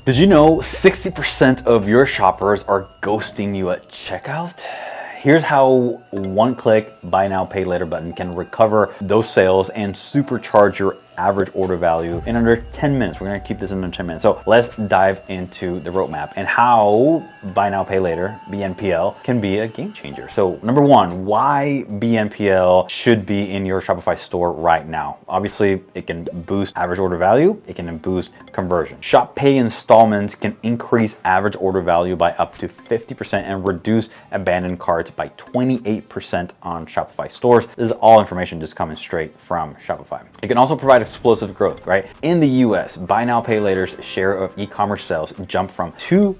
Did you know 60% of your shoppers are ghosting you at checkout? Here's how one-click buy now, pay later button can recover those sales and supercharge your average order value in under 10 minutes. We're gonna keep this in under 10 minutes. So let's dive into the roadmap and how buy now, pay later, BNPL, can be a game changer. So number one, why BNPL should be in your Shopify store right now. Obviously, it can boost average order value. It can boost conversion. Shop Pay Installments can increase average order value by up to 50% and reduce abandoned carts by 28% on Shopify stores. This is all information just coming straight from Shopify. It can also provide explosive growth, right? In the US, buy now, pay later's share of e-commerce sales jumped from 2%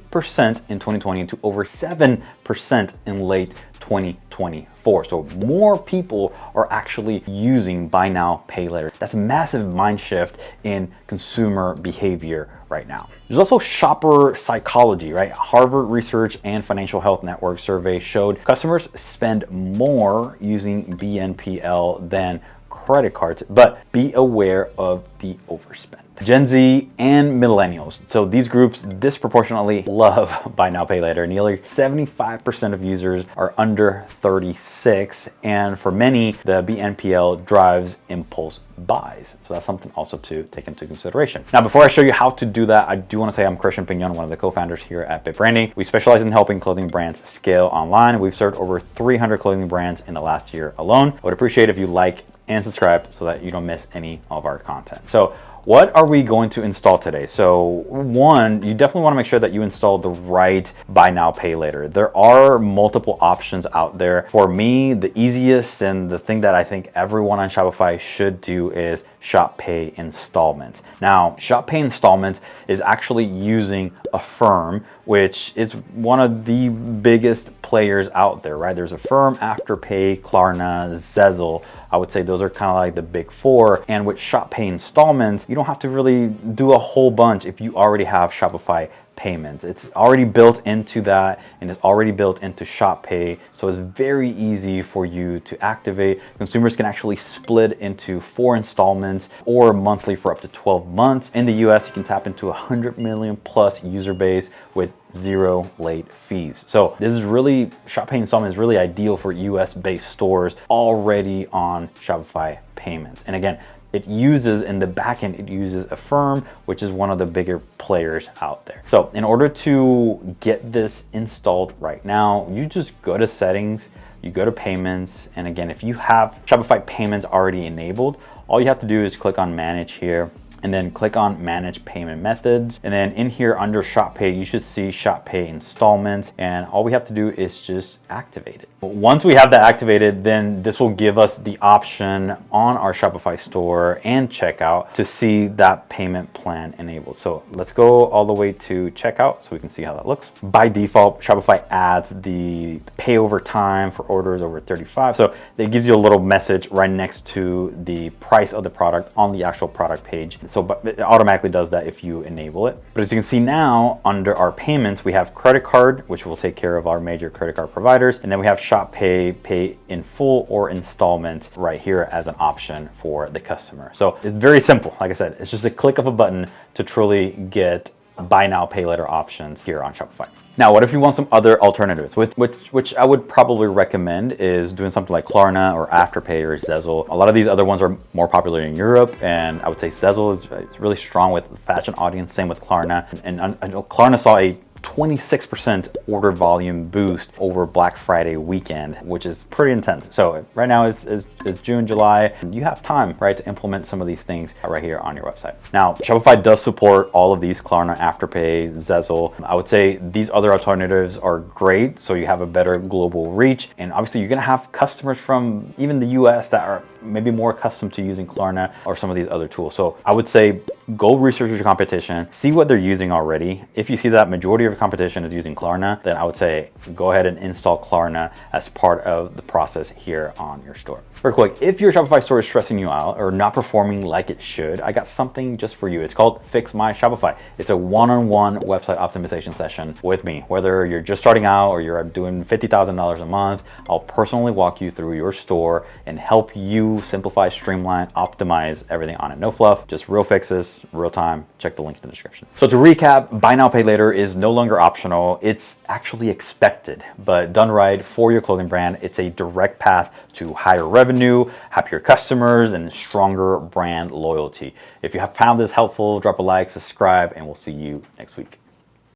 in 2020 to over 7% in late 2024. So more people are actually using buy now, pay later. That's a massive mind shift in consumer behavior right now. There's also shopper psychology, right? Harvard Research and Financial Health Network survey showed customers spend more using BNPL than credit cards, but be aware of the overspend. Gen Z and millennials. So these groups disproportionately love buy now, pay later. Nearly 75% of users are under 36. And for many, the BNPL drives impulse buys. So that's something also to take into consideration. Now, before I show you how to do that, I do want to say I'm Christian Pignon, one of the co-founders here at BitBranding. We specialize in helping clothing brands scale online. We've served over 300 clothing brands in the last year alone. I would appreciate if you like and subscribe so that you don't miss any of our content. So what are we going to install today? So one, you definitely want to make sure that you install the right buy now, pay later. There are multiple options out there. For me, the easiest and the thing that I think everyone on Shopify should do is Shop Pay Installments. Now, Shop Pay Installments is actually using Affirm, which is one of the biggest players out there, right? There's Affirm, Afterpay, Klarna, Zezzle. I would say those are kind of like the big four. And with Shop Pay Installments, you don't have to really do a whole bunch if you already have Shopify payments. It's already built into that and it's already built into Shop Pay. So it's very easy for you to activate. Consumers can actually split into 4 installments or monthly for up to 12 months. In the US, you can tap into 100 million plus user base with 0 late fees. So this is really, Shop Pay Installments is really ideal for US based stores already on Shopify payments. And again, it uses in the backend, it uses Affirm, which is one of the bigger players out there. So in order to get this installed right now, you just go to settings, you go to payments. And again, if you have Shopify payments already enabled, all you have to do is click on manage here and then click on manage payment methods. And then in here under Shop Pay, you should see Shop Pay Installments. And all we have to do is just activate it. Once we have that activated, then this will give us the option on our Shopify store and checkout to see that payment plan enabled. So let's go all the way to checkout so we can see how that looks. By default, Shopify adds the pay over time for orders over 35. So it gives you a little message right next to the price of the product on the actual product page. So it automatically does that if you enable it. But as you can see now, under our payments, we have credit card, which will take care of our major credit card providers. And then we have Shop Pay, pay in full or installments right here as an option for the customer. So it's very simple. Like I said, it's just a click of a button to truly get buy now, pay later options here on Shopify. Now, what if you want some other alternatives? Which I would probably recommend is doing something like Klarna or Afterpay or Zezzle. A lot of these other ones are more popular in Europe, and I would say Zezzle is really strong with the fashion audience, same with Klarna. And I know Klarna saw a 26% order volume boost over Black Friday weekend, which is pretty intense. So right now is June, July. You have time, right, to implement some of these things right here on your website. Now, Shopify does support all of these, Klarna, Afterpay, Zezzle. I would say these other alternatives are great, so you have a better global reach. And obviously you're gonna have customers from even the US that are maybe more accustomed to using Klarna or some of these other tools. So I would say go research your competition, see what they're using already. If you see that majority of your competition is using Klarna, then I would say go ahead and install Klarna as part of the process here on your store. Real quick, if your Shopify store is stressing you out or not performing like it should, I got something just for you. It's called Fix My Shopify. It's a one-on-one website optimization session with me. Whether you're just starting out or you're doing $50,000 a month, I'll personally walk you through your store and help you simplify, streamline, optimize everything on it. No fluff, just real fixes this real time, check the links in the description. So to recap, buy now, pay later is no longer optional. It's actually expected, but done right for your clothing brand, it's a direct path to higher revenue, happier customers, and stronger brand loyalty. If you have found this helpful, drop a like, subscribe, and we'll see you next week.